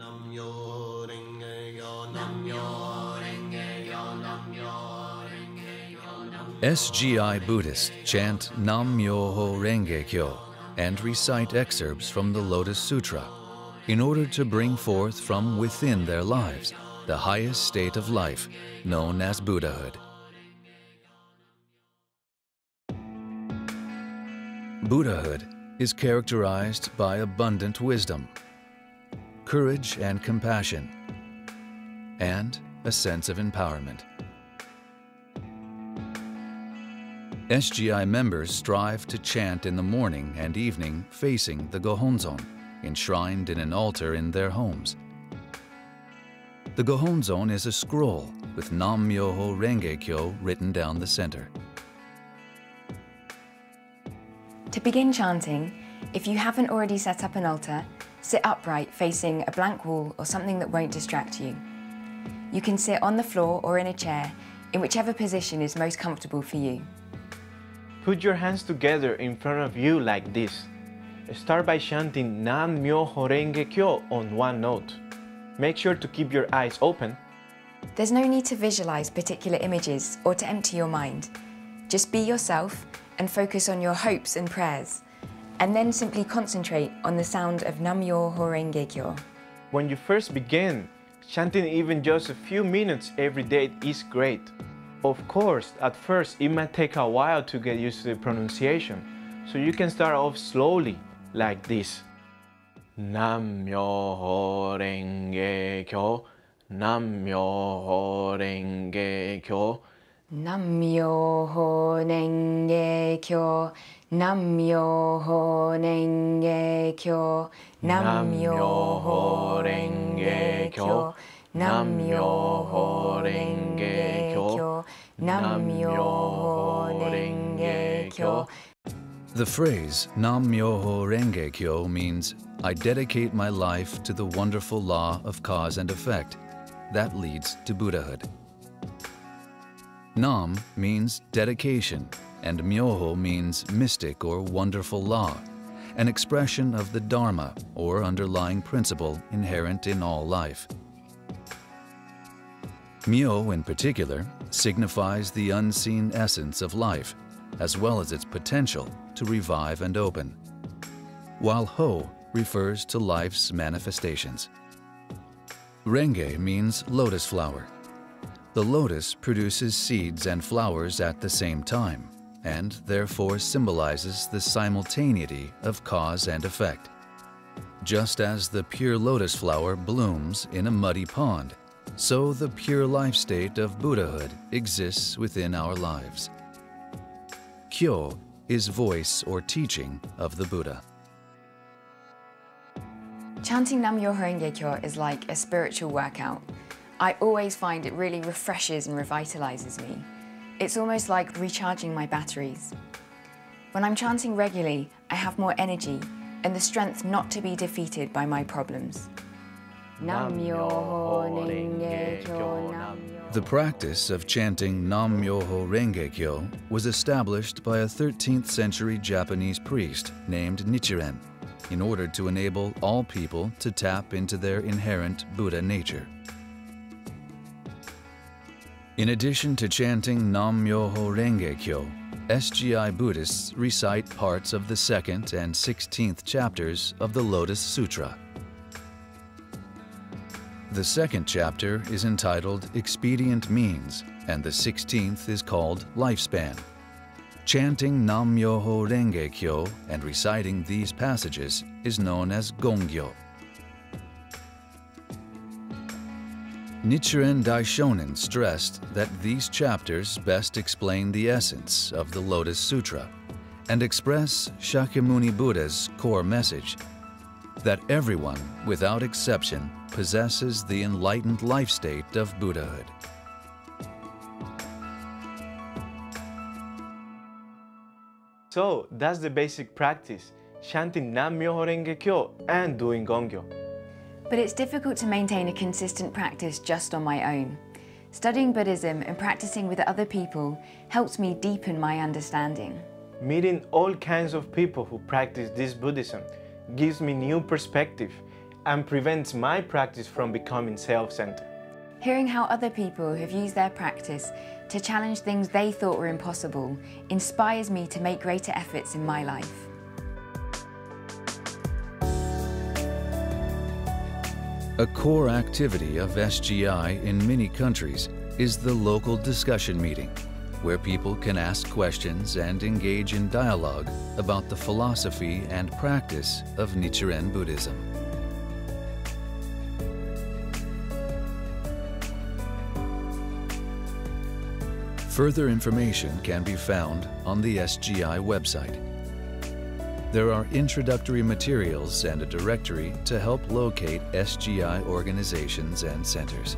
Nam Myoho Renge Kyo, Nam Myoho Renge Kyo, Nam Myoho Renge Kyo. SGI Buddhists chant Nam Myoho Renge Kyo and recite excerpts from the Lotus Sutra in order to bring forth from within their lives the highest state of life, known as Buddhahood. Buddhahood is characterized by abundant wisdom, courage and compassion, and a sense of empowerment. SGI members strive to chant in the morning and evening facing the Gohonzon, enshrined in an altar in their homes. The Gohonzon is a scroll with Nam Myoho Renge Kyo written down the center. To begin chanting, if you haven't already set up an altar, sit upright facing a blank wall or something that won't distract you. You can sit on the floor or in a chair, in whichever position is most comfortable for you. Put your hands together in front of you like this. Start by chanting Nam Myoho Renge Kyo on one note. Make sure to keep your eyes open. There's no need to visualize particular images or to empty your mind. Just be yourself and focus on your hopes and prayers, and then simply concentrate on the sound of Nam Myoho Renge Kyo. When you first begin, chanting even just a few minutes every day is great. Of course, at first it might take a while to get used to the pronunciation, so you can start off slowly, like this. Nam Myoho Renge Kyo, Nam Myoho Renge Kyo. Nam Myoho Renge Kyo, Nam Myoho Renge Kyo, Nam Myoho Renge Kyo, Nam Myoho Renge Kyo, Nam Myoho Renge Kyo. The phrase Nam Myoho Renge Kyo means, I dedicate my life to the wonderful law of cause and effect that leads to Buddhahood. Nam means dedication, and Myoho means mystic or wonderful law, an expression of the Dharma or underlying principle inherent in all life. Myo, in particular, signifies the unseen essence of life, as well as its potential to revive and open, while Ho refers to life's manifestations. Renge means lotus flower. The lotus produces seeds and flowers at the same time, and therefore symbolizes the simultaneity of cause and effect. Just as the pure lotus flower blooms in a muddy pond, so the pure life state of Buddhahood exists within our lives. Kyo is voice or teaching of the Buddha. Chanting Nam Myoho Renge Kyo is like a spiritual workout. I always find it really refreshes and revitalizes me. It's almost like recharging my batteries. When I'm chanting regularly, I have more energy and the strength not to be defeated by my problems. Nam Myoho Renge Kyo, Nam Myoho. The practice of chanting Nam Myoho Renge Kyo was established by a 13th century Japanese priest named Nichiren in order to enable all people to tap into their inherent Buddha nature. In addition to chanting Nam Myoho Renge Kyo, SGI Buddhists recite parts of the 2nd and 16th chapters of the Lotus Sutra. The 2nd chapter is entitled Expedient Means, and the 16th is called Lifespan. Chanting Nam Myoho Renge Kyo and reciting these passages is known as Gongyo. Nichiren Daishonin stressed that these chapters best explain the essence of the Lotus Sutra and express Shakyamuni Buddha's core message, that everyone, without exception, possesses the enlightened life state of Buddhahood. So that's the basic practice, chanting Nam Myoho Renge Kyo and doing Gongyo. But it's difficult to maintain a consistent practice just on my own. Studying Buddhism and practicing with other people helps me deepen my understanding. Meeting all kinds of people who practice this Buddhism gives me new perspective and prevents my practice from becoming self-centered. Hearing how other people have used their practice to challenge things they thought were impossible inspires me to make greater efforts in my life. A core activity of SGI in many countries is the local discussion meeting, where people can ask questions and engage in dialogue about the philosophy and practice of Nichiren Buddhism. Further information can be found on the SGI website. There are introductory materials and a directory to help locate SGI organizations and centers.